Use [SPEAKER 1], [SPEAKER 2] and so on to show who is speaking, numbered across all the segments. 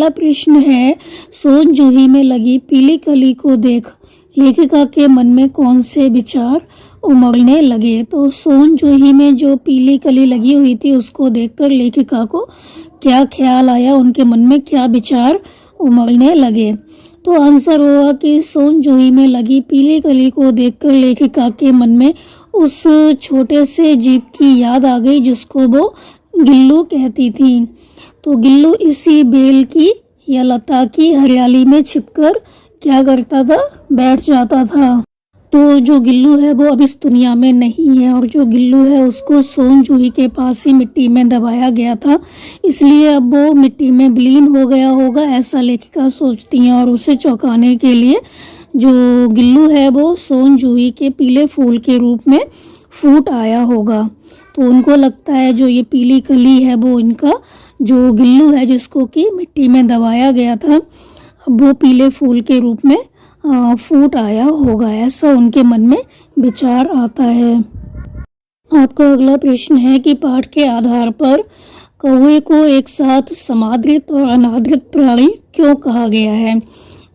[SPEAKER 1] अगला प्रश्न है, सोन जूही में लगी पीली कली को देख लेखिका के मन में कौन से विचार उमड़ने लगे। तो सोन जूही में जो पीली कली लगी हुई थी उसको देखकर लेखिका को क्या ख्याल आया, उनके मन में क्या विचार उमड़ने लगे। तो आंसर होगा कि सोन जूही में लगी पीली कली को देखकर लेखिका के मन में उस छोटे से जीव की याद आ गई जिसको वो गिल्लू कहती थी। तो गिल्लू इसी बेल की या लता की हरियाली में छिपकर क्या करता था, बैठ जाता था। तो जो गिल्लू है वो अब इस दुनिया में नहीं है और जो गिल्लू है उसको सोन जूही के पास ही मिट्टी में दबाया गया था, इसलिए अब वो मिट्टी में विलीन हो गया होगा, ऐसा लेखिका सोचती हैं। और उसे चौंकाने के लिए जो गिल्लू है वो सोन जूही के पीले फूल के रूप में फूट आया होगा। तो उनको लगता है जो ये पीली कली है वो इनका जो गिल्लू है जिसको कि मिट्टी में दबाया गया था, अब वो पीले फूल के रूप में फूट आया होगा, ऐसा उनके मन में विचार आता है। आपका अगला प्रश्न है कि पाठ के आधार पर कौवे को एक साथ समादृत और अनादृत प्राणी क्यों कहा गया है।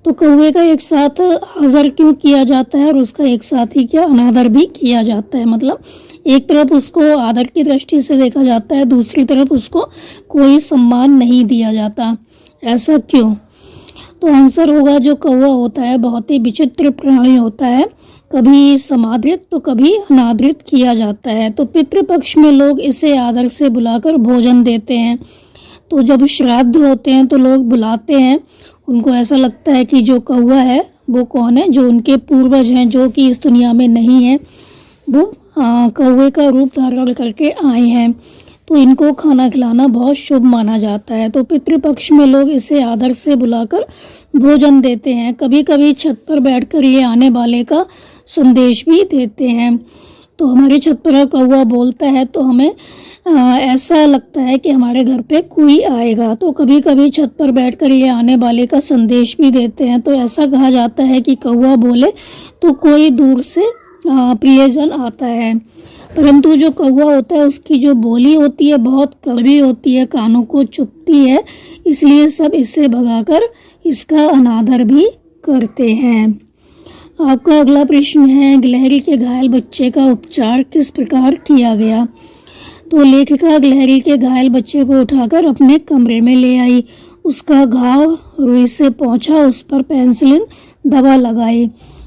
[SPEAKER 1] तो कौवे का एक साथ आदर क्यों किया जाता है और उसका एक साथ ही क्या अनादर भी किया जाता है। मतलब एक तरफ उसको आदर की दृष्टि से देखा जाता है, दूसरी तरफ उसको कोई सम्मान नहीं दिया जाता, ऐसा क्यों। तो आंसर होगा जो कौवा होता है बहुत ही विचित्र प्राणी होता है, कभी समादृत तो कभी अनादृत किया जाता है। तो पितृपक्ष में लोग इसे आदर से बुलाकर भोजन देते हैं। तो जब श्राद्ध होते हैं तो लोग बुलाते हैं, उनको ऐसा लगता है कि जो कौवा है वो कौन है, जो उनके पूर्वज हैं जो कि इस दुनिया में नहीं है, वो कौवे का रूप धारण करके आए हैं, तो इनको खाना खिलाना बहुत शुभ माना जाता है। तो पितृपक्ष में लोग इसे आदर से बुलाकर भोजन देते हैं, कभी कभी छत पर बैठकर ये आने वाले का संदेश भी देते हैं। तो हमारे छत पर कौवा बोलता है तो हमें ऐसा लगता है कि हमारे घर पे कोई आएगा। तो कभी कभी छत पर बैठकर ये आने वाले का संदेश भी देते हैं। तो ऐसा कहा जाता है कि कौवा बोले तो कोई दूर से प्रियजन आता है, परंतु जो कौवा होता है उसकी जो बोली होती है बहुत कड़वी होती है, कानों को चुभती है, इसलिए सब इसे भगाकर इसका अनादर भी करते हैं। आपका अगला प्रश्न है, गिलहरी के घायल बच्चे का उपचार किस प्रकार किया गया। तो लेखिका गिलहरी के घायल बच्चे को उठाकर अपने कमरे में ले आई, उसका घाव रुई से पोंछा, उस पर पेंसिलिन दवा लगाई,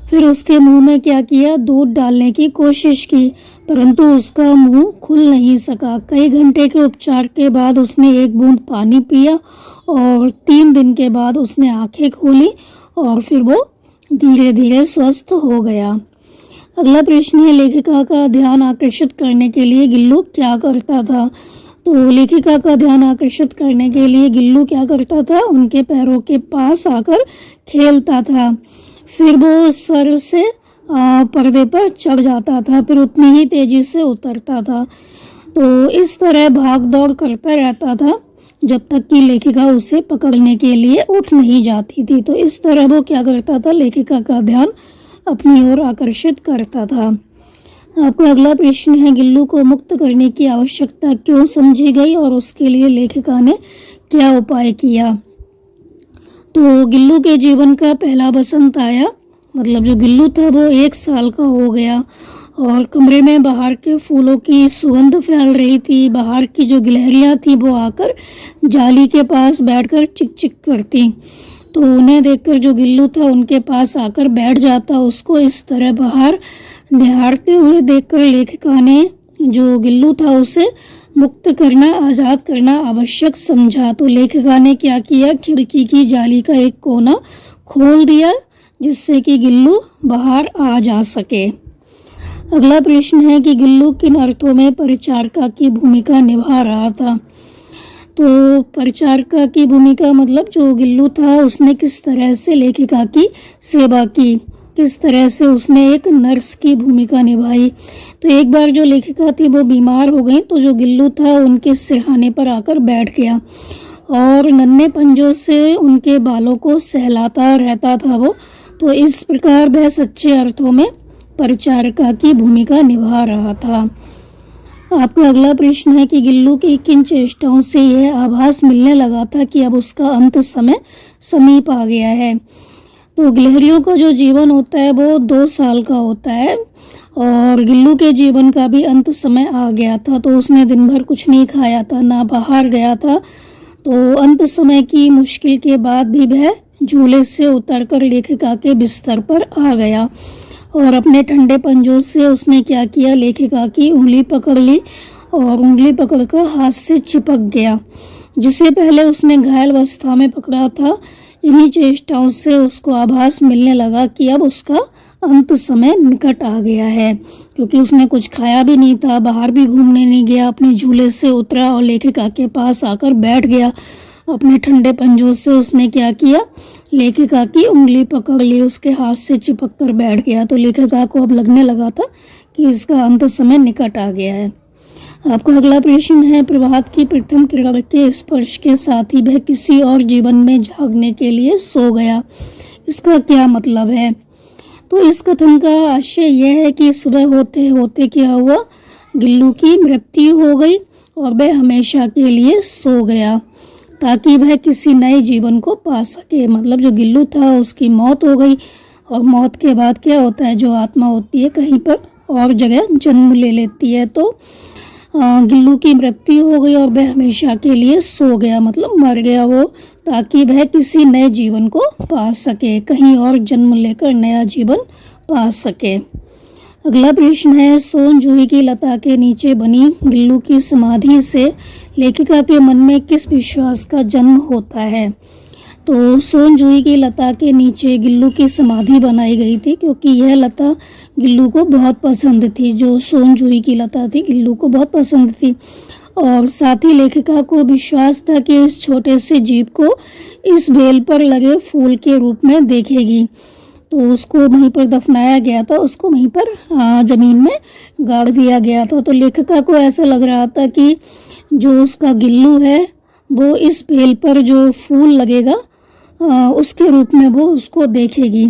[SPEAKER 1] फिर उसके मुंह में क्या किया, दूध डालने की कोशिश की, परंतु उसका मुंह खुल नहीं सका। कई घंटे के उपचार के बाद उसने एक बूंद पानी पिया और 3 दिन के बाद उसने आंखें खोली और फिर वो धीरे धीरे स्वस्थ हो गया। अगला प्रश्न है, लेखिका का ध्यान आकर्षित करने के लिए गिल्लू क्या करता था। तो लेखिका का ध्यान आकर्षित करने के लिए गिल्लू क्या करता था, उनके पैरों के पास आकर खेलता था, फिर वो सर से पर्दे पर चढ़ जाता था, फिर उतनी ही तेजी से उतरता था। तो इस तरह भाग दौड़ करता रहता था जब तक कि लेखिका उसे पकड़ने के लिए उठ नहीं जाती थी। तो इस तरह वो क्या करता था, लेखिका का ध्यान अपनी ओर आकर्षित करता था। आपका अगला प्रश्न है, गिल्लू को मुक्त करने की आवश्यकता क्यों समझी गई और उसके लिए लेखिका ने क्या उपाय किया। तो गिल्लू के जीवन का पहला बसंत आया, मतलब जो गिल्लू था वो 1 साल का हो गया और कमरे में बाहर के फूलों की सुगंध फैल रही थी। बाहर की जो गिलहरियाँ थी वो आकर जाली के पास बैठकर चिक चिक करती, तो उन्हें देखकर जो गिल्लू था उनके पास आकर बैठ जाता। उसको इस तरह बाहर निहारते हुए देखकर लेखिका ने जो गिल्लू था उसे मुक्त करना, आज़ाद करना आवश्यक समझा। तो लेखिका ने क्या किया, खिड़की की जाली का एक कोना खोल दिया जिससे कि गिल्लू बाहर आ जा सके। अगला प्रश्न है कि गिल्लू किन अर्थों में परिचारिका की भूमिका निभा रहा था। तो परिचारिका की भूमिका मतलब जो गिल्लू था उसने किस तरह से लेखिका की सेवा की, किस तरह से उसने एक नर्स की भूमिका निभाई। तो एक बार जो लेखिका थी वो बीमार हो गई तो जो गिल्लू था उनके सिरहाने पर आकर बैठ गया और नन्हे पंजों से उनके बालों को सहलाता रहता था वो। तो इस प्रकार वह सच्चे अर्थों में परिचारिका की भूमिका निभा रहा था। आपका अगला प्रश्न है कि गिल्लू की किन चेष्टाओं से यह आभास मिलने लगा था कि अब उसका अंत समय समीप आ गया है। तो गिलहरियों का जो जीवन होता है वो 2 साल का होता है और गिल्लू के जीवन का भी अंत समय आ गया था। तो उसने दिन भर कुछ नहीं खाया था, ना बाहर गया था। तो अंत समय की मुश्किल के बाद भी वह झूले से उतरकर लेखिका के बिस्तर पर आ गया और अपने ठंडे पंजों से उसने क्या किया, लेखिका की उंगली पकड़ ली और उंगली पकड़कर हाथ से चिपक गया। जिसे पहले उसने घायल अवस्था में पकड़ा था, इन्हीं चेष्टाओं से उसको आभास मिलने लगा कि अब उसका अंत समय निकट आ गया है, क्योंकि उसने कुछ खाया भी नहीं था, बाहर भी घूमने नहीं गया, अपने झूले से उतरा और लेखिका के पास आकर बैठ गया। अपने ठंडे पंजों से उसने क्या किया, लेखिका की उंगली पकड़ ली, उसके हाथ से चिपक कर बैठ गया। तो लेखिका को अब लगने लगा था कि इसका अंत समय निकट आ गया है। आपका अगला प्रश्न है, प्रभात की प्रथम किरण के स्पर्श के साथ ही वह किसी और जीवन में जागने के लिए सो गया। इसका क्या मतलब है? तो इस कथन का आशय यह है कि सुबह होते होते क्या हुआ, गिल्लू की मृत्यु हो गई और वह हमेशा के लिए सो गया ताकि वह किसी नए जीवन को पा सके। मतलब जो गिल्लू था उसकी मौत हो गई और मौत के बाद क्या होता है, जो आत्मा होती है कहीं पर और जगह जन्म ले लेती है। तो गिल्लू की मृत्यु हो गई और वह हमेशा के लिए सो गया, मतलब मर गया वो, ताकि वह किसी नए जीवन को पा सके, कहीं और जन्म लेकर नया जीवन पा सके। अगला प्रश्न है, सोन जूही की लता के नीचे बनी गिल्लू की समाधि से लेखिका के मन में किस विश्वास का जन्म होता है? तो सोन जूही की लता के नीचे गिल्लू की समाधि बनाई गई थी क्योंकि यह लता गिल्लू को बहुत पसंद थी। जो सोन जूही की लता थी गिल्लू को बहुत पसंद थी और साथ ही लेखिका को विश्वास था कि इस छोटे से जीव को इस बेल पर लगे फूल के रूप में देखेगी। तो उसको वहीं पर दफनाया गया था, उसको वहीं पर जमीन में गाड़ दिया गया था। तो लेखिका को ऐसा लग रहा था कि जो उसका गिल्लू है वो इस बेल पर जो फूल लगेगा उसके रूप में वो उसको देखेगी।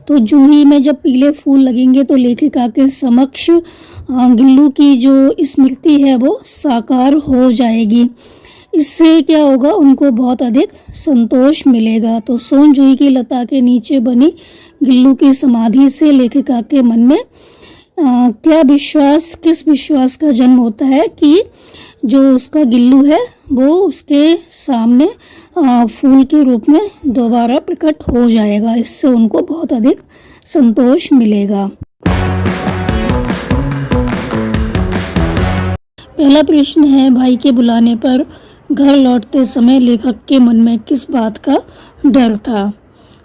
[SPEAKER 1] तो जूही में जब पीले फूल लगेंगे तो लेखिका के समक्ष गिल्लू की जो स्मृति है वो साकार हो जाएगी। इससे क्या होगा, उनको बहुत अधिक संतोष मिलेगा। तो सोन जूही की लता के नीचे बनी गिल्लू की समाधि से लेखिका के मन में क्या विश्वास, किस विश्वास का जन्म होता है कि जो उसका गिल्लू है वो उसके सामने फूल के रूप में दोबारा प्रकट हो जाएगा। इससे उनको बहुत अधिक संतोष मिलेगा। पहला प्रश्न है, भाई के बुलाने पर घर लौटते समय लेखक के मन में किस बात का डर था?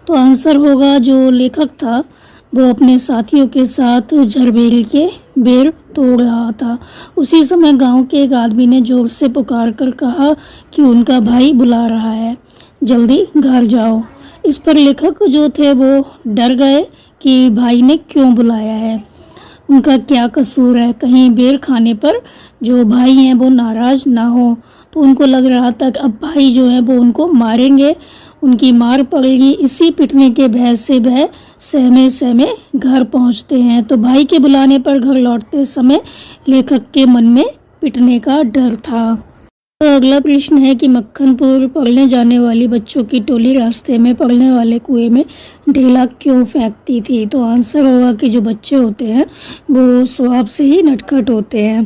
[SPEAKER 1] तो आंसर होगा, जो लेखक था वो अपने साथियों के साथ झरबेल के बेर तोड़ रहा था। उसी समय गांव के एक आदमी ने जोर से पुकार कर कहा कि उनका भाई बुला रहा है, जल्दी घर जाओ। इस पर लेखक जो थे वो डर गए कि भाई ने क्यों बुलाया है, उनका क्या कसूर है, कहीं बेर खाने पर जो भाई हैं वो नाराज ना हो। तो उनको लग रहा था कि अब भाई जो है वो उनको मारेंगे, उनकी मार पड़ेगी। इसी पिटने के भय से वह सहमे सहमे घर पहुंचते हैं। तो भाई के बुलाने पर घर लौटते समय लेखक के मन में पिटने का डर था। तो अगला प्रश्न है कि मक्खनपुर पढ़ने जाने वाली बच्चों की टोली रास्ते में पढ़ने वाले कुएं में ढेला क्यों फेंकती थी? तो आंसर होगा कि जो बच्चे होते हैं वो स्वभाव से ही नटखट होते हैं।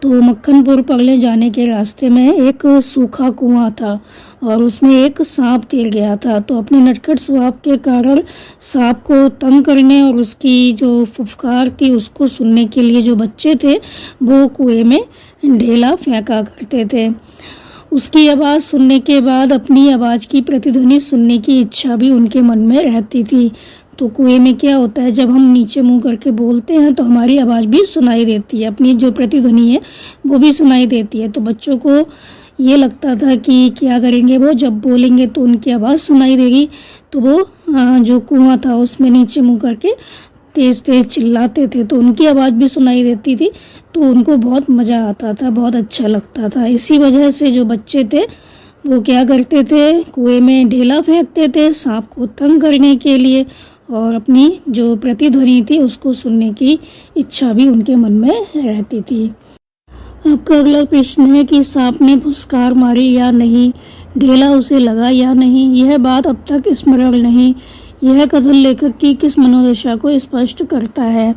[SPEAKER 1] तो मक्खनपुर पढ़ने जाने के रास्ते में एक सूखा कुआं था और उसमें एक सांप गिर गया था। तो अपने नटखट स्वभाव के कारण सांप को तंग करने और उसकी जो फुफकार थी उसको सुनने के लिए जो बच्चे थे वो कुएं में ढेला फेंका करते थे। उसकी आवाज़ सुनने के बाद अपनी आवाज़ की प्रतिध्वनि सुनने की इच्छा भी उनके मन में रहती थी। तो कुएं में क्या होता है, जब हम नीचे मुंह करके बोलते हैं तो हमारी आवाज़ भी सुनाई देती है, अपनी जो प्रतिध्वनि है वो भी सुनाई देती है। तो बच्चों को ये लगता था कि क्या करेंगे, वो जब बोलेंगे तो उनकी आवाज़ सुनाई देगी। तो वो जो कुआं था उसमें नीचे मुंह करके तेज़ तेज़ चिल्लाते थे तो उनकी आवाज़ भी सुनाई देती थी। तो उनको बहुत मज़ा आता था, बहुत अच्छा लगता था। इसी वजह से जो बच्चे थे वो क्या करते थे, कुएं में ढेला फेंकते थे सांप को तंग करने के लिए और अपनी जो प्रतिध्वनि थी उसको सुनने की इच्छा भी उनके मन में रहती थी। आपका अगला प्रश्न है कि सांप ने फुसकार मारी या नहीं, ढेला उसे लगा या नहीं। यह बात अब तक स्मरण नहीं। यह कथन लेखक की किस मनोदशा को स्पष्ट करता है?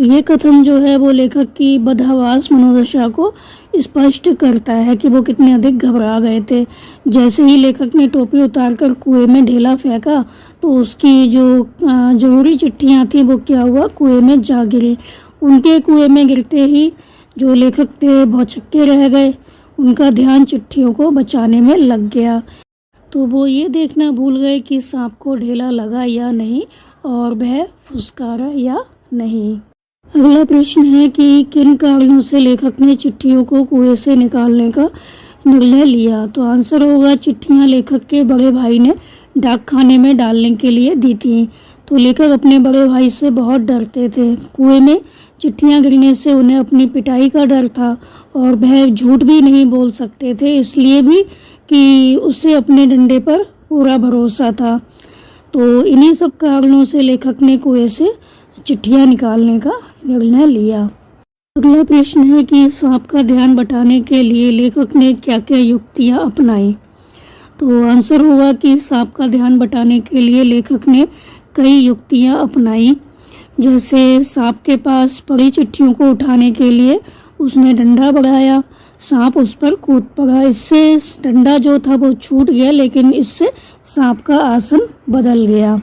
[SPEAKER 1] ये कथन जो है वो लेखक की बदहवास मनोदशा को स्पष्ट करता है कि वो कितने अधिक घबरा गए थे। जैसे ही लेखक ने टोपी उतारकर कुएं में ढेला फेंका तो उसकी जो जरूरी चिट्ठियां थी वो क्या हुआ, कुएं में जा गिरी। उनके कुएं में गिरते ही जो लेखक थे भौचक्के रह गए। उनका ध्यान चिट्ठियों को बचाने में लग गया, तो वो ये देखना भूल गए कि सांप को ढेला लगा या नहीं और वह फुसकारा या नहीं। अगला प्रश्न है कि किन कारणों से लेखक ने चिट्ठियों को कुएं से निकालने का निर्णय लिया? तो आंसर होगा, चिट्ठियां लेखक के बड़े भाई ने डाक खाने में डालने के लिए दी थी। तो लेखक अपने बड़े भाई से बहुत डरते थे। कुएं में चिट्ठियां गिरने से उन्हें अपनी पिटाई का डर था और वह झूठ भी नहीं बोल सकते थे, इसलिए भी कि उसे अपने डंडे पर पूरा भरोसा था। तो इन्हीं सब कारणों से लेखक ने कुएं से चिट्ठियां निकालने का निर्णय लिया। अगला प्रश्न है कि सांप का ध्यान बटाने के लिए लेखक ने क्या क्या युक्तियां अपनाई? तो आंसर होगा कि सांप का ध्यान बटाने के लिए लेखक ने कई युक्तियां अपनाई। जैसे सांप के पास पड़ी चिट्ठियों को उठाने के लिए उसने डंडा बढ़ाया, सांप उस पर कूद पड़ा। इससे डंडा जो था वो छूट गया, लेकिन इससे सांप का आसन बदल गया।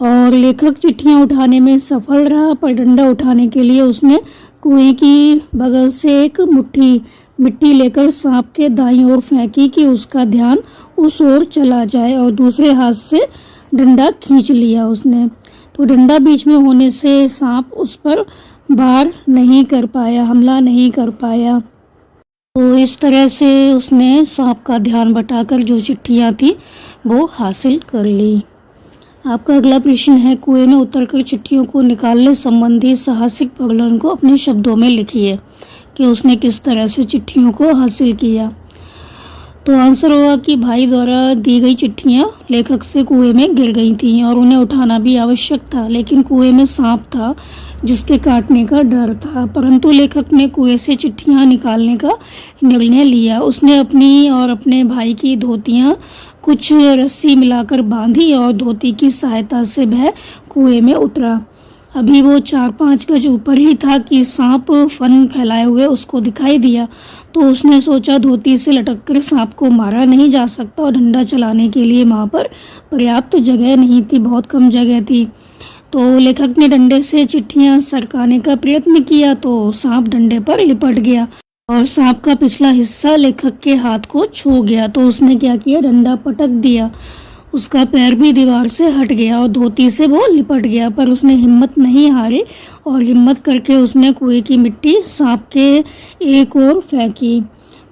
[SPEAKER 1] और लेखक चिट्ठियां उठाने में सफल रहा, पर डंडा उठाने के लिए उसने कुएं की बगल से एक मुट्ठी मिट्टी लेकर सांप के दाईं ओर फेंकी कि उसका ध्यान उस ओर चला जाए, और दूसरे हाथ से डंडा खींच लिया उसने। तो डंडा बीच में होने से सांप उस पर वार नहीं कर पाया, हमला नहीं कर पाया। तो इस तरह से उसने सांप का ध्यान बटाकर जो चिट्ठियां थी वो हासिल कर ली। आपका अगला प्रश्न है, कुएं में उतरकर चिट्ठियों को निकालने संबंधी साहसिक प्रकरण को अपने शब्दों में लिखिए कि उसने किस तरह से चिट्ठियों को हासिल किया। तो आंसर होगा कि भाई द्वारा दी गई चिट्ठियां लेखक से कुएं में गिर गई थीं और उन्हें उठाना भी आवश्यक था, लेकिन कुएं में सांप था जिसके काटने का डर था। परंतु लेखक ने कुएं से चिट्ठियां निकालने का निर्णय लिया। उसने अपनी और अपने भाई की धोतियां कुछ रस्सी मिलाकर बांधी और धोती की सहायता से वह कुएं में उतरा। अभी वो 4-5 गज ऊपर ही था कि सांप फन फैलाए हुए उसको दिखाई दिया। तो उसने सोचा धोती से लटककर सांप को मारा नहीं जा सकता और डंडा चलाने के लिए वहाँ पर पर्याप्त जगह नहीं थी, बहुत कम जगह थी। तो लेखक ने डंडे से चिट्ठियां सरकाने का प्रयत्न किया तो सांप डंडे पर लिपट गया और सांप का पिछला हिस्सा लेखक के हाथ को छू गया। तो उसने क्या किया, डंडा पटक दिया। उसका पैर भी दीवार से हट गया और धोती से वो लिपट गया, पर उसने हिम्मत नहीं हारी और हिम्मत करके उसने कुएं की मिट्टी सांप के एक ओर फेंकी।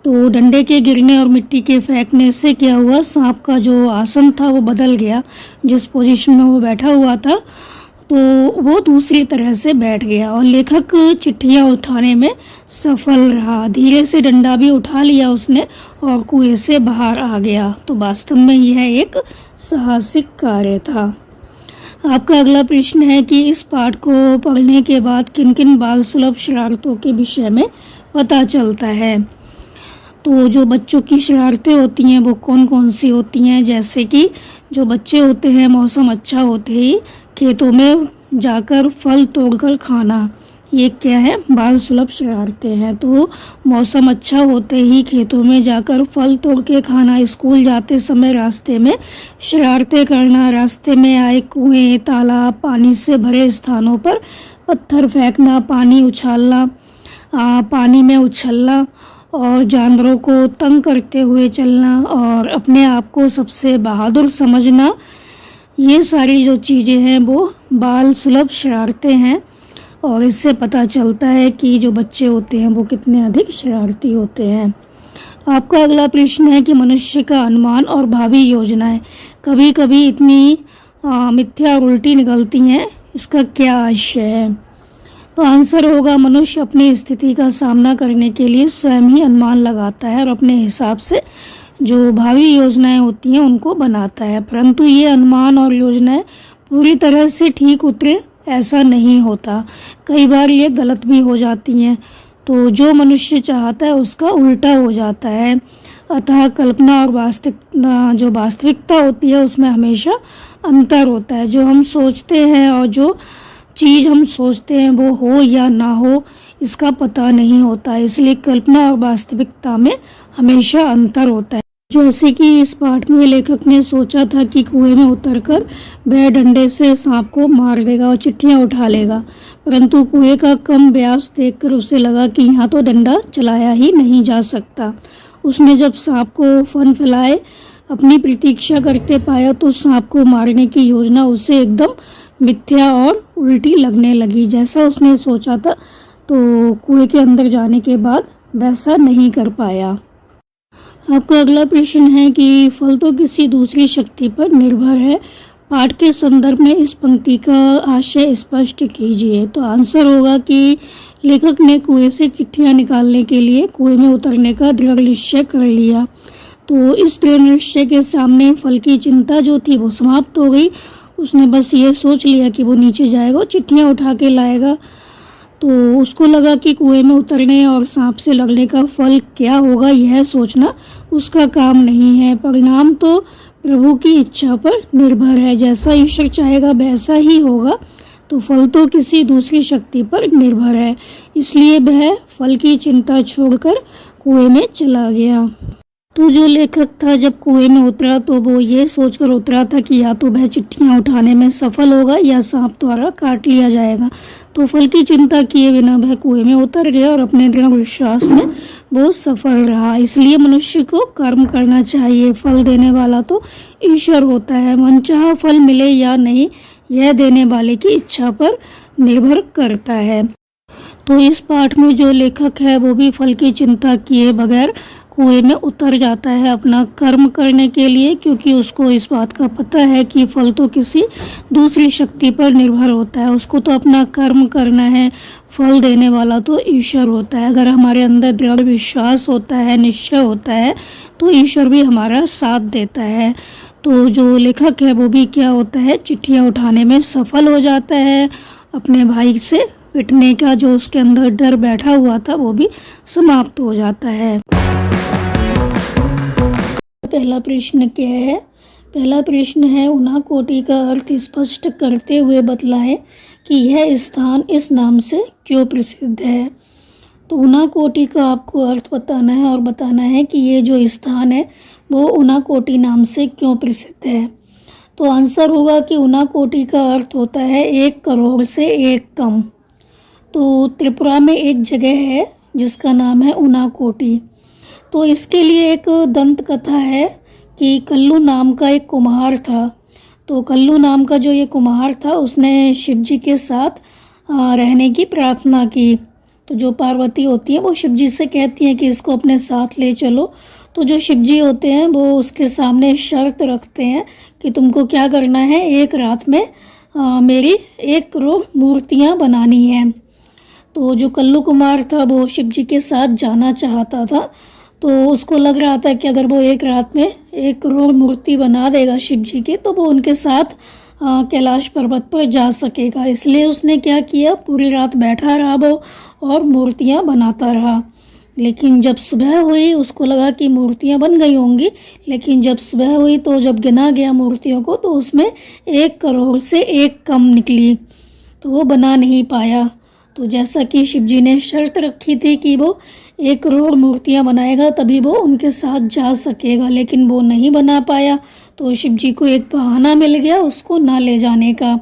[SPEAKER 1] तो डंडे के गिरने और मिट्टी के फेंकने से क्या हुआ, सांप का जो आसन था वो बदल गया। जिस पोजीशन में वो बैठा हुआ था तो वो दूसरी तरह से बैठ गया और लेखक चिट्ठियां उठाने में सफल रहा। धीरे से डंडा भी उठा लिया उसने और कुएं से बाहर आ गया। तो वास्तव में यह एक साहसिक कार्य था। आपका अगला प्रश्न है कि इस पाठ को पढ़ने के बाद किन किन बाल सुलभ शरारतों के विषय में पता चलता है। तो जो बच्चों की शरारतें होती हैं वो कौन कौन सी होती हैं, जैसे कि जो बच्चे होते हैं मौसम अच्छा होते ही खेतों में जाकर फल तोड़कर खाना, ये क्या है, बाल सुलभ शरारतें हैं। तो मौसम अच्छा होते ही खेतों में जाकर फल तोड़ के खाना, स्कूल जाते समय रास्ते में शरारतें करना, रास्ते में आए कुएं, तालाब, पानी से भरे स्थानों पर पत्थर फेंकना, पानी उछालना, पानी में उछलना और जानवरों को तंग करते हुए चलना और अपने आप को सबसे बहादुर समझना, ये सारी जो चीज़ें हैं वो बाल सुलभ शरारतें हैं। और इससे पता चलता है कि जो बच्चे होते हैं वो कितने अधिक शरारती होते हैं। आपका अगला प्रश्न है कि मनुष्य का अनुमान और भावी योजनाएं कभी कभी इतनी मिथ्या और उल्टी निकलती हैं, इसका क्या आशय है। तो आंसर होगा, मनुष्य अपनी स्थिति का सामना करने के लिए स्वयं ही अनुमान लगाता है और अपने हिसाब से जो भावी योजनाएं होती हैं उनको बनाता है, परंतु ये अनुमान और योजनाएं पूरी तरह से ठीक उतरे ऐसा नहीं होता। कई बार ये गलत भी हो जाती हैं। तो जो मनुष्य चाहता है उसका उल्टा हो जाता है। अतः कल्पना और वास्तविकता होती है उसमें हमेशा अंतर होता है। जो हम सोचते हैं और जो चीज़ हम सोचते हैं वो हो या ना हो इसका पता नहीं होता, इसलिए कल्पना और वास्तविकता में हमेशा अंतर होता है। जैसे कि इस पाठ में लेखक ने सोचा था कि कुएं में उतरकर वह डंडे से सांप को मार देगा और चिट्ठियां उठा लेगा, परंतु कुएं का कम व्यास देखकर उसे लगा कि यहाँ तो डंडा चलाया ही नहीं जा सकता। उसने जब सांप को फन फैलाए अपनी प्रतीक्षा करते पाया तो सांप को मारने की योजना उसे एकदम मिथ्या और उल्टी लगने लगी। जैसा उसने सोचा था तो कुएं के अंदर जाने के बाद वैसा नहीं कर पाया। आपका अगला प्रश्न है कि फल तो किसी दूसरी शक्ति पर निर्भर है। पाठ के संदर्भ में इस पंक्ति का आशय स्पष्ट कीजिए। तो आंसर होगा कि लेखक ने कुएं से चिट्ठियां निकालने के लिए कुएं में उतरने का दृढ़ निश्चय कर लिया। तो इस दृढ़ निश्चय के सामने फल की चिंता जो थी वो समाप्त हो गई। उसने बस ये सोच लिया कि वो नीचे जाएगा, चिट्ठियां उठा के लाएगा। तो उसको लगा कि कुएं में उतरने और सांप से लड़ने का फल क्या होगा यह सोचना उसका काम नहीं है। परिणाम तो प्रभु की इच्छा पर निर्भर है, जैसा ईश्वर चाहेगा वैसा ही होगा। तो फल तो किसी दूसरी शक्ति पर निर्भर है, इसलिए वह फल की चिंता छोड़कर कुएं में चला गया। तो जो लेखक था जब कुएं में उतरा तो वो ये सोचकर उतरा था कि या तो वह चिट्ठियां उठाने में सफल होगा या सांप द्वारा काट लिया जाएगा। तो फल की चिंता किए बिना वह कुएं में उतर गया और अपने दृढ़ विश्वास में वो सफल रहा। इसलिए मनुष्य को कर्म करना चाहिए। फल देने वाला तो ईश्वर होता है। मनचाहा फल मिले या नहीं यह देने वाले की इच्छा पर निर्भर करता है। तो इस पाठ में जो लेखक है वो भी फल की चिंता किए बगैर कुएं में उतर जाता है अपना कर्म करने के लिए, क्योंकि उसको इस बात का पता है कि फल तो किसी दूसरी शक्ति पर निर्भर होता है। उसको तो अपना कर्म करना है, फल देने वाला तो ईश्वर होता है। अगर हमारे अंदर दृढ़ विश्वास होता है, निश्चय होता है, तो ईश्वर भी हमारा साथ देता है। तो जो लेखक है वो भी क्या होता है, चिट्ठियाँ उठाने में सफल हो जाता है। अपने भाई से पिटने का जो उसके अंदर डर बैठा हुआ था वो भी समाप्त हो जाता है। पहला प्रश्न क्या है? पहला प्रश्न है उनाकोटी का अर्थ स्पष्ट करते हुए बतलाएं कि यह स्थान इस नाम से क्यों प्रसिद्ध है। तो उनाकोटी का आपको अर्थ बताना है और बताना है कि ये जो स्थान है वो उनाकोटी नाम से क्यों प्रसिद्ध है। तो आंसर होगा कि उनाकोटी का अर्थ होता है 1 करोड़ से 1 कम। तो त्रिपुरा में एक जगह है जिसका नाम है उनाकोटी। तो इसके लिए एक दंत कथा है कि कल्लू नाम का एक कुम्हार था। तो कल्लू नाम का जो ये कुम्हार था उसने शिव जी के साथ रहने की प्रार्थना की। तो जो पार्वती होती है वो शिव जी से कहती हैं कि इसको अपने साथ ले चलो। तो जो शिव जी होते हैं वो उसके सामने शर्त रखते हैं कि तुमको क्या करना है, एक रात में मेरी 1 करोड़ मूर्तियाँ बनानी हैं। तो जो कल्लू कुमार था वो शिव जी के साथ जाना चाहता था। तो उसको लग रहा था कि अगर वो एक रात में 1 करोड़ मूर्ति बना देगा शिव जी के तो वो उनके साथ कैलाश पर्वत पर जा सकेगा। इसलिए उसने क्या किया, पूरी रात बैठा रहा वो और मूर्तियाँ बनाता रहा। लेकिन जब सुबह हुई उसको लगा कि मूर्तियाँ बन गई होंगी, लेकिन जब सुबह हुई तो जब गिना गया मूर्तियों को तो उसमें 1 करोड़ से 1 कम निकली। तो वो बना नहीं पाया। तो जैसा कि शिव जी ने शर्त रखी थी कि वो 1 करोड़ मूर्तियाँ बनाएगा तभी वो उनके साथ जा सकेगा, लेकिन वो नहीं बना पाया। तो शिव जी को एक बहाना मिल गया उसको ना ले जाने का,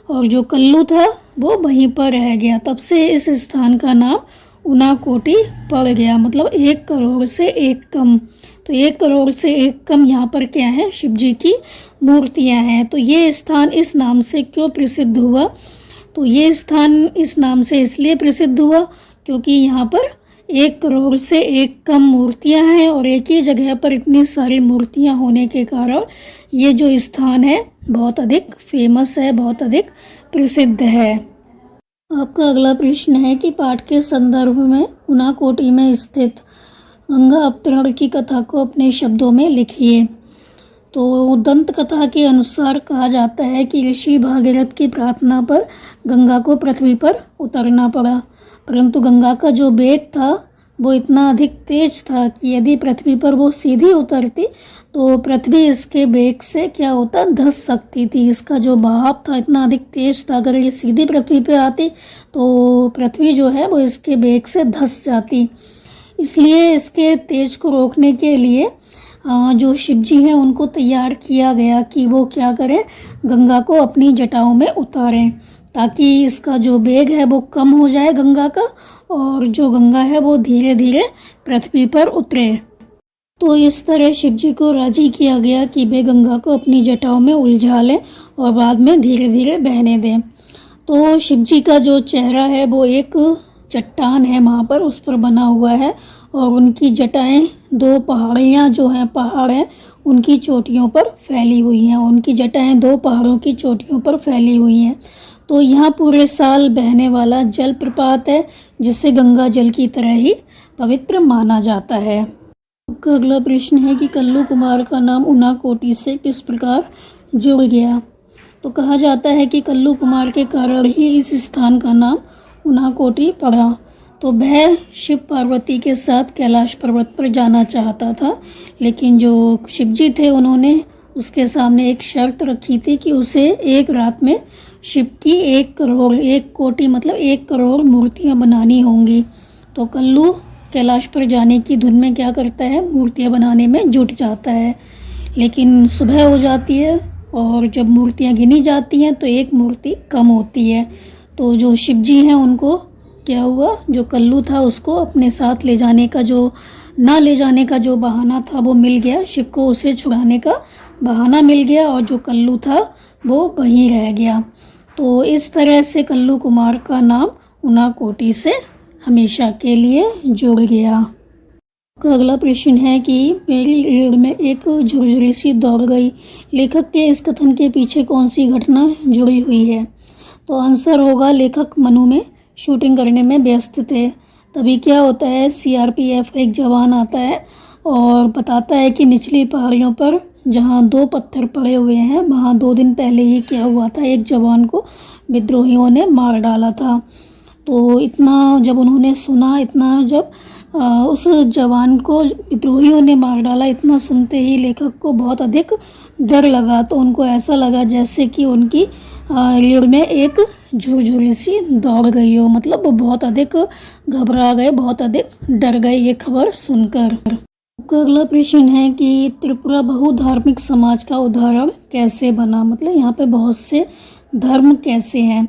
[SPEAKER 1] और जो कल्लू था वो वहीं पर रह गया। तब से इस स्थान का नाम उनाकोटी पड़ गया, मतलब 1 करोड़ से 1 कम। तो 1 करोड़ से 1 कम यहाँ पर क्या है, शिव जी की मूर्तियाँ हैं। तो ये स्थान इस नाम से क्यों प्रसिद्ध हुआ? तो ये स्थान इस नाम से इसलिए प्रसिद्ध हुआ क्योंकि यहाँ पर 1 करोड़ से 1 कम मूर्तियाँ हैं और एक ही जगह पर इतनी सारी मूर्तियाँ होने के कारण ये जो स्थान है बहुत अधिक फेमस है, बहुत अधिक प्रसिद्ध है। आपका अगला प्रश्न है कि पाठ के संदर्भ में उनाकोटी में स्थित गंगा अवतरण की कथा को अपने शब्दों में लिखिए। तो दंत कथा के अनुसार कहा जाता है कि ऋषि भागीरथ की प्रार्थना पर गंगा को पृथ्वी पर उतरना पड़ा, परंतु गंगा का जो वेग था वो इतना अधिक तेज था कि यदि पृथ्वी पर वो सीधी उतरती तो पृथ्वी इसके वेग से क्या होता, धंस सकती थी। इसका जो बहाव था इतना अधिक तेज था, अगर ये सीधी पृथ्वी पे आती तो पृथ्वी जो है वो इसके वेग से धंस जाती। इसलिए इसके तेज को रोकने के लिए जो शिव जी हैं उनको तैयार किया गया कि वो क्या करें, गंगा को अपनी जटाओं में उतारें ताकि इसका जो वेग है वो कम हो जाए गंगा का, और जो गंगा है वो धीरे धीरे पृथ्वी पर उतरे। तो इस तरह शिव जी को राजी किया गया कि वे गंगा को अपनी जटाओं में उलझा लें और बाद में धीरे धीरे बहने दें। तो शिव जी का जो चेहरा है वो एक चट्टान है वहाँ पर, उस पर बना हुआ है, और उनकी जटाएं दो पहाड़ियाँ जो हैं, पहाड़ हैं, उनकी चोटियों पर फैली हुई हैं। उनकी जटाएं दो पहाड़ों की चोटियों पर फैली हुई हैं। तो यहाँ पूरे साल बहने वाला जल प्रपात है जिसे गंगा जल की तरह ही पवित्र माना जाता है। आपका अगला प्रश्न है कि कल्लू कुमार का नाम उनाकोटी से किस प्रकार जुड़ गया। तो कहा जाता है कि कल्लू कुमार के कारण ही इस स्थान का नाम उनाकोटी पड़ा। तो वह शिव पार्वती के साथ कैलाश पर्वत पर जाना चाहता था, लेकिन जो शिव जी थे उन्होंने उसके सामने एक शर्त रखी थी कि उसे एक रात में शिव की 1 कोटि मतलब 1 करोड़ मूर्तियाँ बनानी होंगी। तो कल्लू कैलाश पर जाने की धुन में क्या करता है, मूर्तियाँ बनाने में जुट जाता है। लेकिन सुबह हो जाती है और जब मूर्तियाँ गिनी जाती हैं तो एक मूर्ति कम होती है। तो जो शिव जी हैं उनको क्या हुआ, जो कल्लू था उसको अपने साथ ले जाने का जो बहाना था वो मिल गया। शिव को उसे छुड़ाने का बहाना मिल गया और जो कल्लू था वो वहीं रह गया। तो इस तरह से कल्लू कुमार का नाम उनाकोटी से हमेशा के लिए जुड़ गया। का अगला प्रश्न है कि मेरी रीढ़ में एक झुरझुरी सी दौड़ गई। लेखक के इस कथन के पीछे कौन सी घटना जुड़ी हुई है। तो आंसर होगा, लेखक मनु में शूटिंग करने में व्यस्त थे। तभी क्या होता है, सीआरपीएफ का एक जवान आता है और बताता है कि निचली पहाड़ियों पर जहाँ 2 पत्थर पड़े हुए हैं वहाँ 2 दिन पहले ही क्या हुआ था, एक जवान को विद्रोहियों ने मार डाला था। तो इतना जब उन्होंने सुना, उस जवान को विद्रोहियों ने मार डाला, इतना सुनते ही लेखक को बहुत अधिक डर लगा। तो उनको ऐसा लगा जैसे कि उनकी रीढ़ में एक झुरझुरी सी दौड़ गई हो, मतलब वो बहुत अधिक घबरा गए, बहुत अधिक डर गए ये खबर सुनकर। अगला प्रश्न है कि त्रिपुरा बहुधार्मिक समाज का उदाहरण कैसे बना, मतलब यहाँ पे बहुत से धर्म कैसे हैं।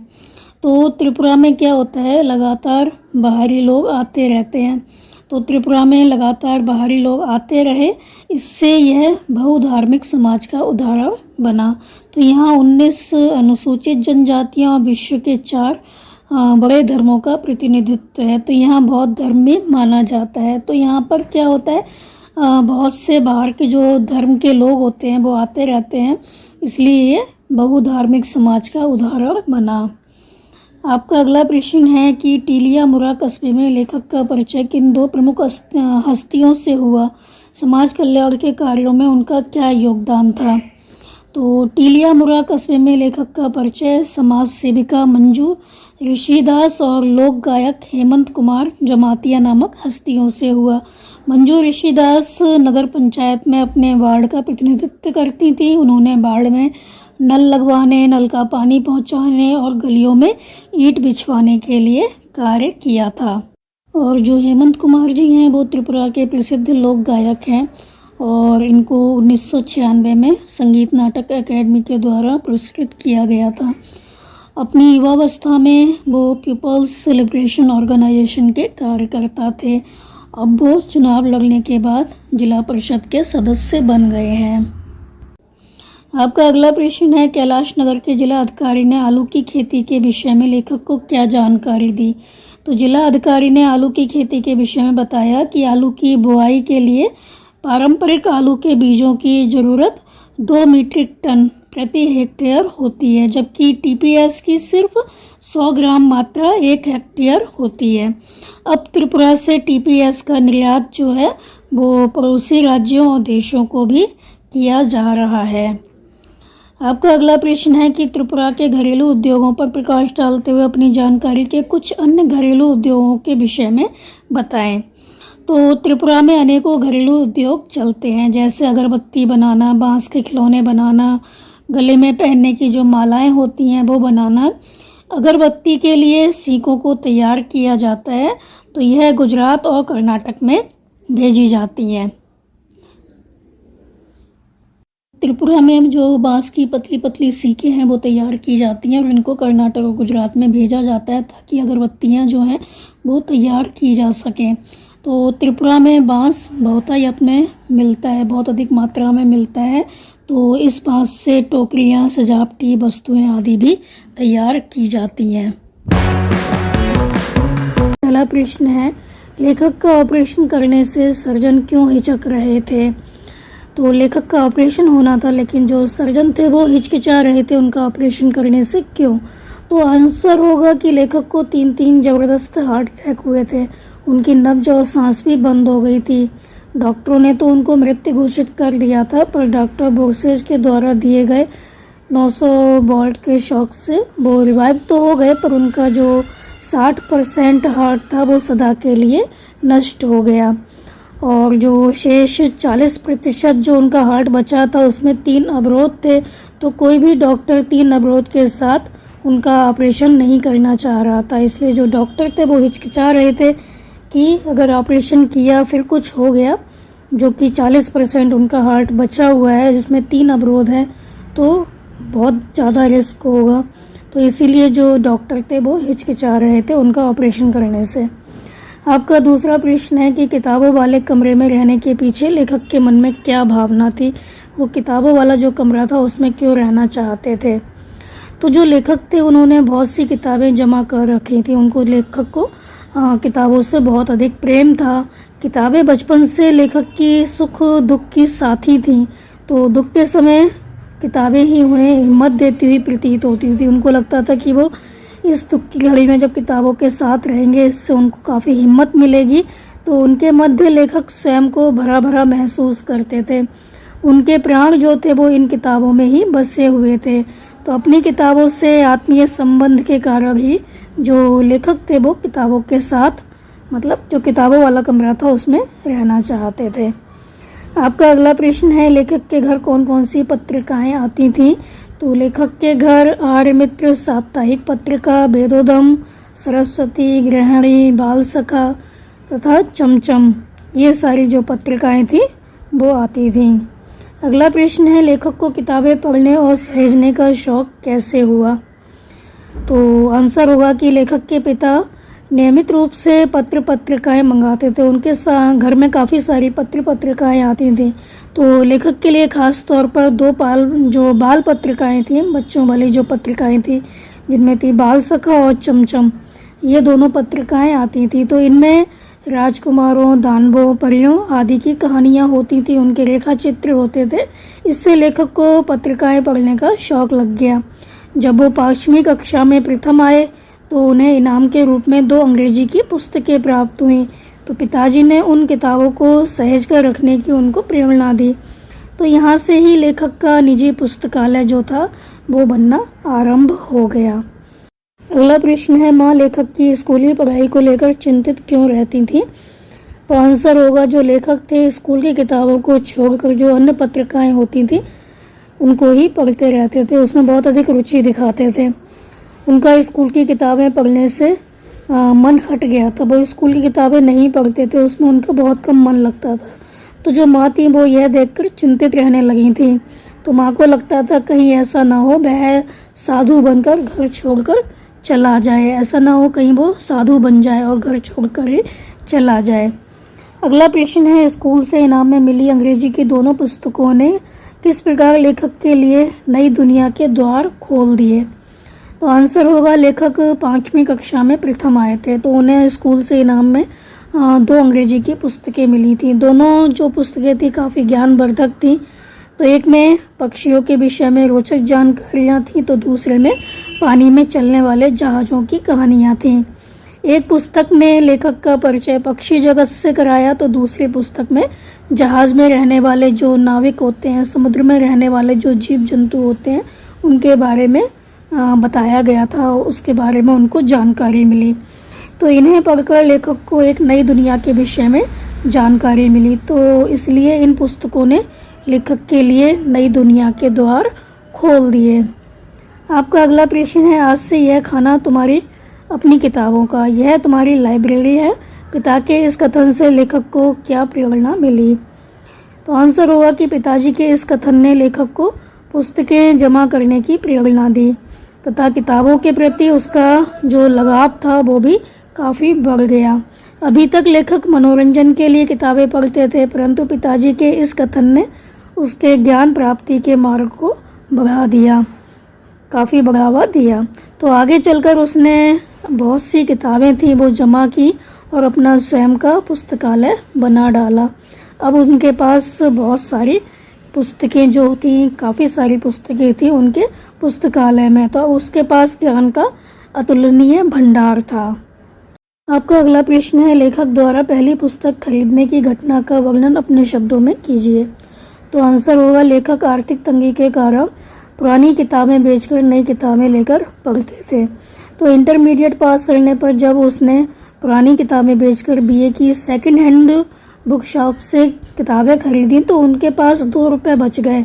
[SPEAKER 1] तो त्रिपुरा में क्या होता है, लगातार बाहरी लोग आते रहते हैं। तो त्रिपुरा में लगातार बाहरी लोग आते रहे, इससे यह बहुधार्मिक समाज का उदाहरण बना। तो यहाँ 19 अनुसूचित जनजातियाँ और विश्व के 4 बड़े धर्मों का प्रतिनिधित्व है। तो यहाँ बौद्ध धर्म भी माना जाता है। तो यहाँ पर क्या होता है, बहुत से बाहर के जो धर्म के लोग होते हैं वो आते रहते हैं, इसलिए ये बहुधार्मिक समाज का उदाहरण बना। आपका अगला प्रश्न है कि टीलियामुरा कस्बे में लेखक का परिचय किन 2 प्रमुख हस्तियों से हुआ, समाज कल्याण के कार्यों में उनका क्या योगदान था। तो टीलियामुरा कस्बे में लेखक का परिचय समाज सेविका मंजू ऋषिदास और लोक गायक हेमंत कुमार जमातिया नामक हस्तियों से हुआ। मंजू ऋषिदास नगर पंचायत में अपने वार्ड का प्रतिनिधित्व करती थी। उन्होंने वार्ड में नल लगवाने, नल का पानी पहुंचाने और गलियों में ईंट बिछवाने के लिए कार्य किया था। और जो हेमंत कुमार जी हैं वो त्रिपुरा के प्रसिद्ध लोक गायक हैं और इनको 1996 में संगीत नाटक अकेडमी के द्वारा पुरस्कृत किया गया था। अपनी युवावस्था में वो पीपल्स सेलिब्रेशन ऑर्गेनाइजेशन के कार्यकर्ता थे। अब वो चुनाव लड़ने के बाद जिला परिषद के सदस्य बन गए हैं। आपका अगला प्रश्न है, कैलाश नगर के जिला अधिकारी ने आलू की खेती के विषय में लेखक को क्या जानकारी दी। तो जिला अधिकारी ने आलू की खेती के विषय में बताया कि आलू की बुआई के लिए पारंपरिक आलू के बीजों की ज़रूरत 2 मीट्रिक टन प्रति हेक्टेयर होती है, जबकि टीपीएस की सिर्फ 100 ग्राम मात्रा 1 हेक्टेयर होती है। अब त्रिपुरा से टीपीएस का निर्यात जो है वो पड़ोसी राज्यों और देशों को भी किया जा रहा है। आपका अगला प्रश्न है कि त्रिपुरा के घरेलू उद्योगों पर प्रकाश डालते हुए अपनी जानकारी के कुछ अन्य घरेलू उद्योगों के विषय में बताएं। तो त्रिपुरा में अनेकों घरेलू उद्योग चलते हैं, जैसे अगरबत्ती बनाना, बांस के खिलौने बनाना, गले में पहनने की जो मालाएं होती हैं वो बनाना। अगरबत्ती के लिए सीकों को तैयार किया जाता है, तो यह गुजरात और कर्नाटक में भेजी जाती हैं। त्रिपुरा में जो बांस की पतली पतली सीकें हैं वो तैयार की जाती हैं और इनको कर्नाटक और गुजरात में भेजा जाता है ताकि अगरबत्तियाँ जो हैं वो तैयार की जा सकें। तो त्रिपुरा में बांस बहुतायत में मिलता है, बहुत अधिक मात्रा में मिलता है, तो इस बांस से टोकरियाँ, सजावटी वस्तुएं आदि भी तैयार की जाती हैं। पहला प्रश्न है, लेखक का ऑपरेशन करने से सर्जन क्यों हिचक रहे थे? तो लेखक का ऑपरेशन होना था, लेकिन जो सर्जन थे वो हिचकिचा रहे थे उनका ऑपरेशन करने से। क्यों? तो आंसर होगा कि लेखक को 3 ज़बरदस्त हार्ट अटैक हुए थे, उनकी नब्ज और सांस भी बंद हो गई थी। डॉक्टरों ने तो उनको मृत घोषित कर दिया था, पर डॉक्टर बोर्सेज के द्वारा दिए गए 900 वोल्ट के शॉक से वो रिवाइव तो हो गए, पर उनका जो 60% हार्ट था वो सदा के लिए नष्ट हो गया और जो शेष 40% जो उनका हार्ट बचा था उसमें 3 अवरोध थे, तो कोई भी डॉक्टर 3 अवरोध के साथ उनका ऑपरेशन नहीं करना चाह रहा था। इसलिए जो डॉक्टर थे वो हिचकिचा रहे थे कि अगर ऑपरेशन किया फिर कुछ हो गया, जो कि 40% उनका हार्ट बचा हुआ है जिसमें 3 अवरोध हैं, तो बहुत ज़्यादा रिस्क होगा। तो इसीलिए जो डॉक्टर थे वो हिचकिचा रहे थे उनका ऑपरेशन करने से। आपका दूसरा प्रश्न है कि किताबों वाले कमरे में रहने के पीछे लेखक के मन में क्या भावना थी? वो किताबों वाला जो कमरा था उसमें क्यों रहना चाहते थे? तो जो लेखक थे उन्होंने बहुत सी किताबें जमा कर रखी थी। उनको, लेखक को किताबों से बहुत अधिक प्रेम था। किताबें बचपन से लेखक की सुख दुख की साथी थीं, तो दुख के समय किताबें ही उन्हें हिम्मत देती हुई प्रतीत होती थी। उनको लगता था कि वो इस दुख की घड़ी में जब किताबों के साथ रहेंगे इससे उनको काफ़ी हिम्मत मिलेगी। तो उनके मध्य लेखक स्वयं को भरा भरा महसूस करते थे। उनके प्राण जो थे वो इन किताबों में ही बसे हुए थे। तो अपनी किताबों से आत्मीय संबंध के कारण ही जो लेखक थे वो किताबों के साथ, मतलब जो किताबों वाला कमरा था उसमें रहना चाहते थे। आपका अगला प्रश्न है, लेखक के घर कौन कौन सी पत्रिकाएं आती थीं? तो लेखक के घर आर्यमित्र साप्ताहिक पत्रिका, वेदोदम, सरस्वती, गृहिणी, बाल सखा तथा चमचम, ये सारी जो पत्रिकाएं थी वो आती थीं। अगला प्रश्न है, लेखक को किताबें पढ़ने और सहेजने का शौक कैसे हुआ? तो आंसर होगा कि लेखक के पिता नियमित रूप से पत्रिकाएं मंगाते थे। उनके घर में काफ़ी सारी पत्रिकाएं आती थीं। तो लेखक के लिए खास तौर पर 2 बाल पत्रिकाएं थीं, बच्चों वाली जो पत्रिकाएं थी, जिनमें थी बाल सखा और चमचम, ये दोनों पत्रिकाएं आती थी। तो इनमें राजकुमारों, दानवों, परियों आदि की कहानियाँ होती थी, उनके रेखा चित्र होते थे। इससे लेखक को पत्रिकाएं पढ़ने का शौक लग गया। जब वो 5वीं कक्षा में प्रथम आए तो उन्हें इनाम के रूप में 2 अंग्रेजी की पुस्तकें प्राप्त हुई। तो पिताजी ने उन किताबों को सहेज कर रखने की उनको प्रेरणा दी। तो यहाँ से ही लेखक का निजी पुस्तकालय जो था वो बनना आरंभ हो गया। अगला प्रश्न है, माँ लेखक की स्कूली पढ़ाई को लेकर चिंतित क्यों रहती थी? तो आंसर होगा, जो लेखक थे स्कूल की किताबों को छोड़कर जो अन्य पत्रिकाएं होती थी उनको ही पढ़ते रहते थे, उसमें बहुत अधिक रुचि दिखाते थे। उनका स्कूल की किताबें पढ़ने से मन हट गया था, वो स्कूल की किताबें नहीं पढ़ते थे, उसमें उनका बहुत कम मन लगता था। तो जो माँ थी वो यह देखकर चिंतित रहने लगी थी। तो माँ को लगता था कहीं ऐसा ना हो वह साधु बनकर घर छोड़कर चला जाए, ऐसा ना हो कहीं वो साधु बन जाए और घर छोड़कर ही चला जाए। अगला प्रश्न है, स्कूल से इनाम में मिली अंग्रेजी की दोनों पुस्तकों ने किस प्रकार लेखक के लिए नई दुनिया के द्वार खोल दिए? तो आंसर होगा, लेखक 5वीं कक्षा में प्रथम आए थे, तो उन्हें स्कूल से इनाम में 2 अंग्रेजी की पुस्तकें मिली थी। दोनों जो पुस्तकें थी काफ़ी ज्ञानवर्धक थी। तो एक में पक्षियों के विषय में रोचक जानकारियाँ थी, तो दूसरे में पानी में चलने वाले जहाज़ों की कहानियाँ थीं। एक पुस्तक ने लेखक का परिचय पक्षी जगत से कराया तो दूसरी पुस्तक में जहाज़ में रहने वाले जो नाविक होते हैं, समुद्र में रहने वाले जो जीव जंतु होते हैं, उनके बारे में बताया गया था, उसके बारे में उनको जानकारी मिली। तो इन्हें पढ़कर लेखक को एक नई दुनिया के विषय में जानकारी मिली, तो इसलिए इन पुस्तकों ने लेखक के लिए नई दुनिया के द्वार खोल दिए। आपका अगला प्रश्न है, आज से यह खाना तुम्हारी अपनी किताबों का, यह तुम्हारी लाइब्रेरी है, पिता के इस कथन से लेखक को क्या प्रेरणा मिली? तो आंसर होगा कि पिताजी के इस कथन ने लेखक को पुस्तकें जमा करने की प्रेरणा दी तथा किताबों के प्रति उसका जो लगाव था वो भी काफ़ी बढ़ गया। अभी तक लेखक मनोरंजन के लिए किताबें पढ़ते थे, परंतु पिताजी के इस कथन ने उसके ज्ञान प्राप्ति के मार्ग को बढ़ा दिया, काफ़ी बढ़ावा दिया। तो आगे चलकर उसने बहुत सी किताबें थी वो जमा की और अपना स्वयं का पुस्तकालय बना डाला। अब उनके पास बहुत सारी पुस्तकें जो थी, काफ़ी सारी पुस्तकें थी उनके पुस्तकालय में, तो उसके पास ज्ञान का अतुलनीय भंडार था। आपका अगला प्रश्न है, लेखक द्वारा पहली पुस्तक खरीदने की घटना का वर्णन अपने शब्दों में कीजिए। तो आंसर होगा, लेखक आर्थिक तंगी के कारण पुरानी किताबें बेचकर नई किताबें लेकर पढ़ते थे। तो इंटरमीडिएट पास करने पर जब उसने पुरानी किताबें बेचकर बीए की सेकंड हैंड बुक शॉप से किताबें खरीदी तो उनके पास 2 रुपये बच गए।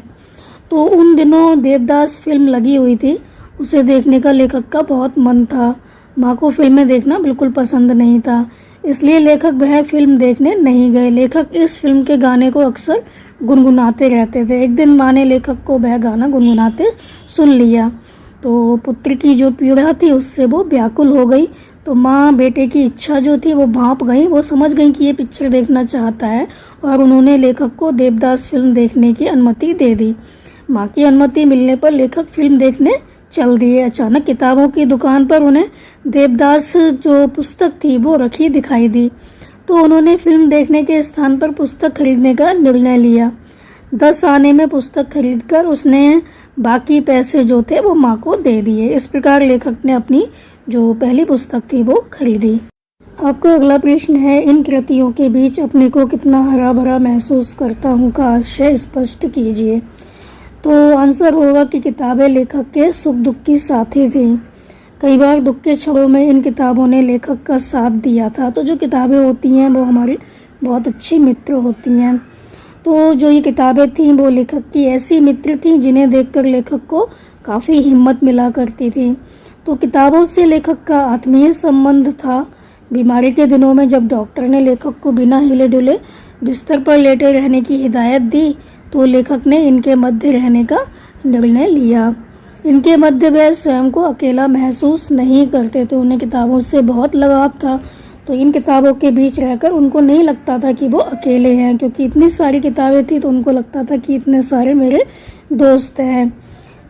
[SPEAKER 1] तो उन दिनों देवदास फिल्म लगी हुई थी, उसे देखने का लेखक का बहुत मन था। माँ को फिल्में देखना बिल्कुल पसंद नहीं था, इसलिए लेखक वह फिल्म देखने नहीं गए। लेखक इस फिल्म के गाने को अक्सर गुनगुनाते रहते थे। एक दिन माँ ने लेखक को वह गाना गुनगुनाते सुन लिया, तो पुत्र की जो पीड़ा थी उससे वो व्याकुल हो गई। तो माँ बेटे की इच्छा जो थी वो भांप गई, वो समझ गई कि ये पिक्चर देखना चाहता है और उन्होंने लेखक को देवदास फिल्म देखने की अनुमति दे दी। माँ की अनुमति मिलने पर लेखक फिल्म देखने चल दिए। अचानक किताबों की दुकान पर उन्हें देवदास जो पुस्तक थी वो रखी दिखाई दी, तो उन्होंने फिल्म देखने के स्थान पर पुस्तक खरीदने का निर्णय लिया। 10 आने में पुस्तक खरीदकर उसने बाकी पैसे जो थे वो माँ को दे दिए। इस प्रकार लेखक ने अपनी जो पहली पुस्तक थी वो खरीदी। आपका अगला प्रश्न है, इन कृतियों के बीच अपने को कितना हरा भरा महसूस करता हूँ का आशय स्पष्ट कीजिए। तो आंसर होगा कि किताबें लेखक के सुख दुख की साथी थी। कई बार दुख के क्षणों में इन किताबों ने लेखक का साथ दिया था। तो जो किताबें होती हैं वो हमारी बहुत अच्छी मित्र होती हैं। तो जो ये किताबें थीं वो लेखक की ऐसी मित्र थीं जिन्हें देखकर लेखक को काफ़ी हिम्मत मिला करती थी। तो किताबों से लेखक का आत्मीय संबंध था। बीमारी के दिनों में जब डॉक्टर ने लेखक को बिना हिले डुले बिस्तर पर लेटे रहने की हिदायत दी तो लेखक ने इनके मध्य रहने का निर्णय लिया। इनके मध्य वे स्वयं को अकेला महसूस नहीं करते थे, उन्हें किताबों से बहुत लगाव था। तो इन किताबों के बीच रहकर उनको नहीं लगता था कि वो अकेले हैं, क्योंकि इतनी सारी किताबें थी तो उनको लगता था कि इतने सारे मेरे दोस्त हैं।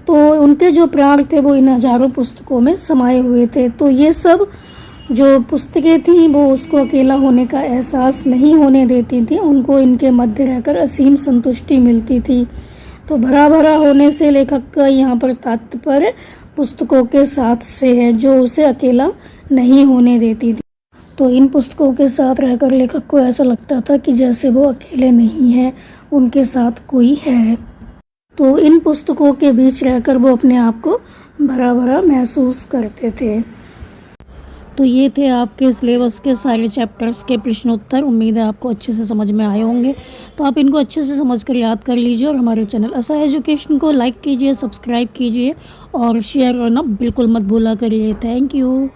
[SPEAKER 1] तो उनके जो प्राण थे वो इन हजारों पुस्तकों में समाये हुए थे। तो ये सब जो पुस्तकें थी वो उसको अकेला होने का एहसास नहीं होने देती थी, उनको इनके मध्य रहकर असीम संतुष्टि मिलती थी। तो भरा भरा होने से लेखक का यहाँ पर तात्पर्य पुस्तकों के साथ से है जो उसे अकेला नहीं होने देती थी। तो इन पुस्तकों के साथ रहकर लेखक को ऐसा लगता था कि जैसे वो अकेले नहीं है, उनके साथ कोई है। तो इन पुस्तकों के बीच रहकर वो अपने आप को भरा भरा महसूस करते थे। तो ये थे आपके सिलेबस के सारे चैप्टर्स के प्रश्नोत्तर। उम्मीद है आपको अच्छे से समझ में आए होंगे। तो आप इनको अच्छे से समझ कर याद कर लीजिए और हमारे चैनल आशा एजुकेशन को लाइक कीजिए, सब्सक्राइब कीजिए और शेयर करना बिल्कुल मत भूला करिए। Thank you.